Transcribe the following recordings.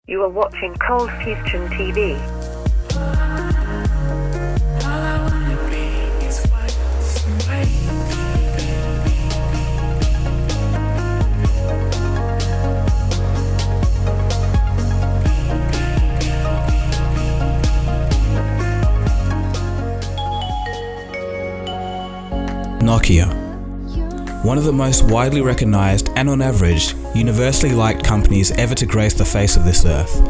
You are watching Cold Fusion TV. Nokia. One of the most widely recognized and on average, universally liked companies ever to grace the face of this earth.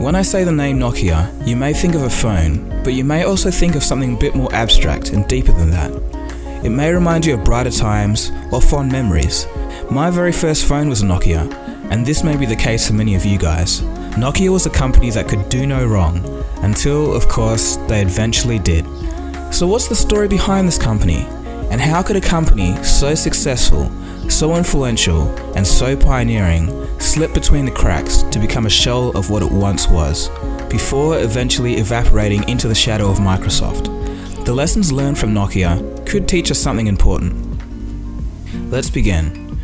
When I say the name Nokia, you may think of a phone, but you may also think of something a bit more abstract and deeper than that. It may remind you of brighter times or fond memories. My very first phone was a Nokia, and this may be the case for many of you guys. Nokia was a company that could do no wrong, until, of course, they eventually did. So what's the story behind this company? And how could a company so successful, so influential, and so pioneering slip between the cracks to become a shell of what it once was, before eventually evaporating into the shadow of Microsoft? The lessons learned from Nokia could teach us something important. Let's begin.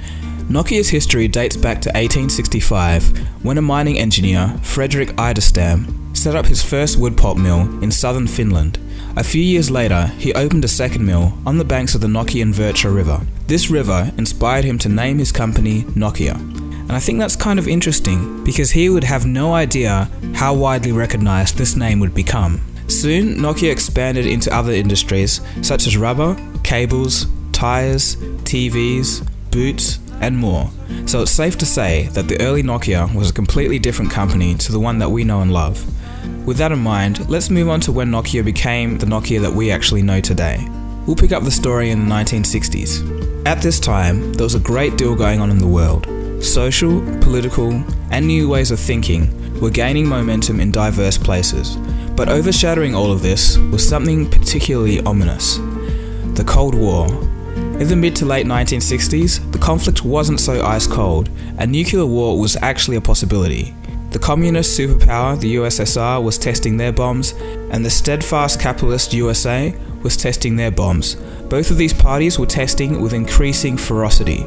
Nokia's history dates back to 1865, when a mining engineer, Frederick Idestam, set up his first wood pulp mill in southern Finland. A few years later, he opened a second mill on the banks of the Nokian Vircha River. This river inspired him to name his company Nokia. And I think that's kind of interesting, because he would have no idea how widely recognized this name would become. Soon, Nokia expanded into other industries, such as rubber, cables, tires, TVs, boots, and more. So it's safe to say that the early Nokia was a completely different company to the one that we know and love. With that in mind, let's move on to when Nokia became the Nokia that we actually know today. We'll pick up the story in the 1960s. At this time, there was a great deal going on in the world. Social, political, and new ways of thinking were gaining momentum in diverse places. But overshadowing all of this was something particularly ominous: the Cold War. In the mid to late 1960s, the conflict wasn't so ice cold, and nuclear war was actually a possibility. The communist superpower, the USSR, was testing their bombs, and the steadfast capitalist USA was testing their bombs. Both of these parties were testing with increasing ferocity.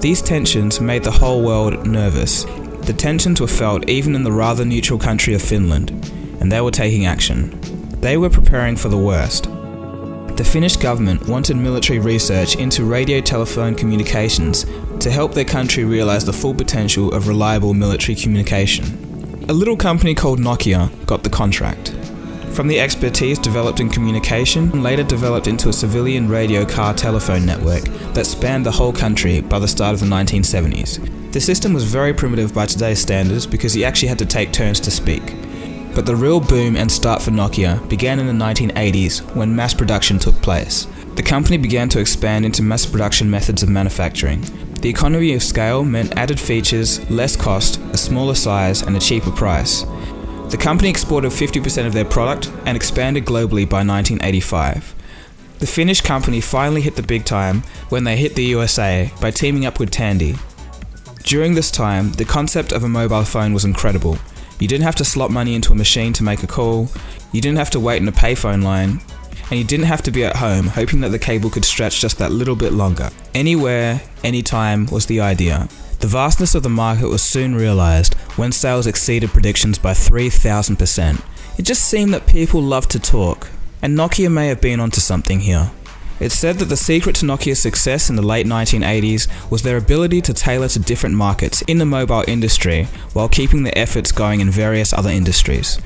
These tensions made the whole world nervous. The tensions were felt even in the rather neutral country of Finland, and they were taking action. They were preparing for the worst. The Finnish government wanted military research into radio telephone communications to help their country realize the full potential of reliable military communication. A little company called Nokia got the contract. From the expertise developed in communication, later developed into a civilian radio car telephone network that spanned the whole country by the start of the 1970s. The system was very primitive by today's standards because you actually had to take turns to speak. But the real boom and start for Nokia began in the 1980s when mass production took place. The company began to expand into mass production methods of manufacturing. The economy of scale meant added features, less cost, a smaller size, and a cheaper price. The company exported 50% of their product and expanded globally by 1985. The Finnish company finally hit the big time when they hit the USA by teaming up with Tandy. During this time, the concept of a mobile phone was incredible. You didn't have to slot money into a machine to make a call, you didn't have to wait in a payphone line, and you didn't have to be at home hoping that the cable could stretch just that little bit longer. Anywhere, anytime was the idea. The vastness of the market was soon realized when sales exceeded predictions by 3,000%. It just seemed that people loved to talk, and Nokia may have been onto something here. It's said that the secret to Nokia's success in the late 1980s was their ability to tailor to different markets in the mobile industry while keeping their efforts going in various other industries.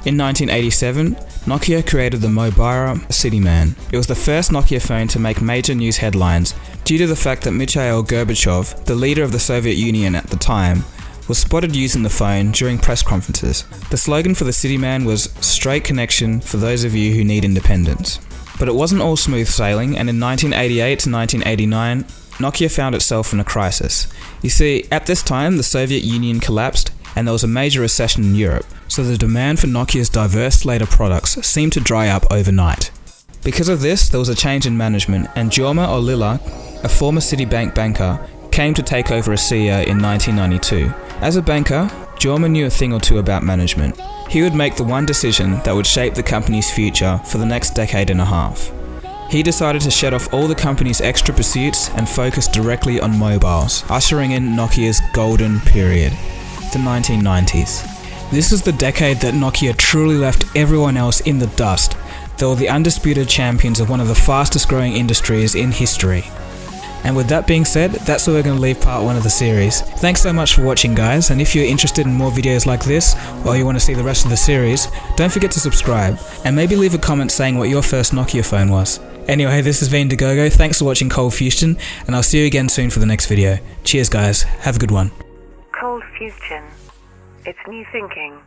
In 1987, Nokia created the Mobile Cityman. It was the first Nokia phone to make major news headlines due to the fact that Mikhail Gorbachev, the leader of the Soviet Union at the time, was spotted using the phone during press conferences. The slogan for the Cityman was "Straight connection for those of you who need independence." But it wasn't all smooth sailing, and in 1988 to 1989, Nokia found itself in a crisis. You see, at this time, the Soviet Union collapsed, and there was a major recession in Europe, so the demand for Nokia's diverse slate of products seemed to dry up overnight. Because of this, there was a change in management, and Jorma Ollila, a former Citibank banker, came to take over as CEO in 1992. As a banker, Jorma knew a thing or two about management. He would make the one decision that would shape the company's future for the next decade and a half. He decided to shed off all the company's extra pursuits and focus directly on mobiles, ushering in Nokia's golden period. the 1990s. This is the decade that Nokia truly left everyone else in the dust. They were the undisputed champions of one of the fastest growing industries in history. And with that being said, that's where we're going to leave part 1 of the series. Thanks so much for watching, guys, and if you're interested in more videos like this, or you want to see the rest of the series, don't forget to subscribe, and maybe leave a comment saying what your first Nokia phone was. Anyway, this has been Dagogo, thanks for watching Cold Fusion, and I'll see you again soon for the next video. Cheers guys, have a good one. Cold Fusion. It's new thinking.